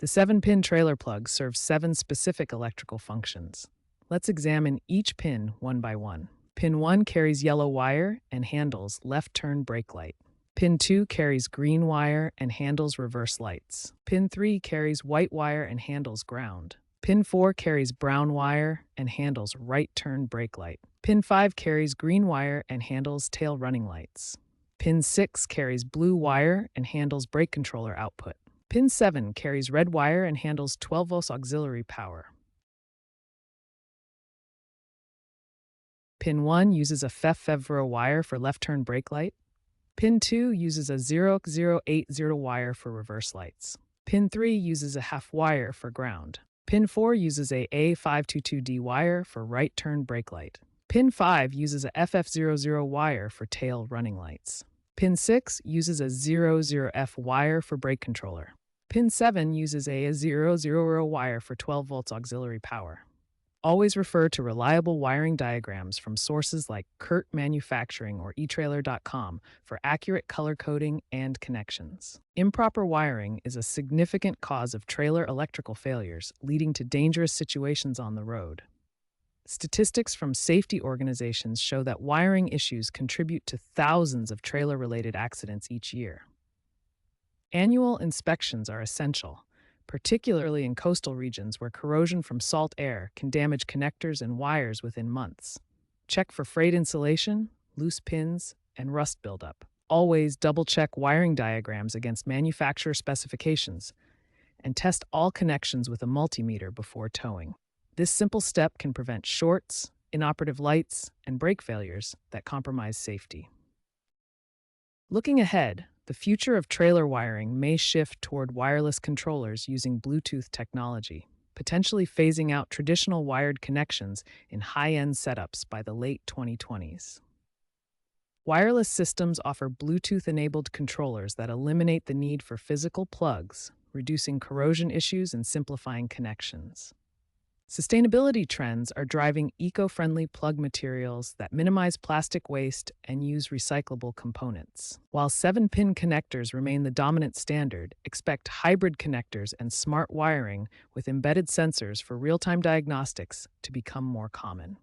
The 7-pin trailer plug serves 7 specific electrical functions. Let's examine each pin one by one. Pin 1 carries yellow wire and handles left turn brake light. Pin 2 carries green wire and handles reverse lights. Pin 3 carries white wire and handles ground. Pin 4 carries brown wire and handles right turn brake light. Pin 5 carries green wire and handles tail running lights. Pin 6 carries blue wire and handles brake controller output. Pin 7 carries red wire and handles 12 volts auxiliary power. Pin 1 uses a FEV wire for left turn brake light. Pin 2 uses a 0080 wire for reverse lights. Pin 3 uses a half wire for ground. Pin 4 uses a A522D wire for right turn brake light. Pin 5 uses a FF00 wire for tail running lights. Pin 6 uses a 00F wire for brake controller. Pin 7 uses a 000 wire for 12 volts auxiliary power. Always refer to reliable wiring diagrams from sources like Kurt Manufacturing or eTrailer.com for accurate color coding and connections. Improper wiring is a significant cause of trailer electrical failures, leading to dangerous situations on the road. Statistics from safety organizations show that wiring issues contribute to thousands of trailer-related accidents each year. Annual inspections are essential, particularly in coastal regions where corrosion from salt air can damage connectors and wires within months. Check for frayed insulation, loose pins, and rust buildup. Always double-check wiring diagrams against manufacturer specifications, and test all connections with a multimeter before towing. This simple step can prevent shorts, inoperative lights, and brake failures that compromise safety. Looking ahead, the future of trailer wiring may shift toward wireless controllers using Bluetooth technology, potentially phasing out traditional wired connections in high-end setups by the late 2020s. Wireless systems offer Bluetooth-enabled controllers that eliminate the need for physical plugs, reducing corrosion issues and simplifying connections. Sustainability trends are driving eco-friendly plug materials that minimize plastic waste and use recyclable components. While 7-pin connectors remain the dominant standard, expect hybrid connectors and smart wiring with embedded sensors for real-time diagnostics to become more common.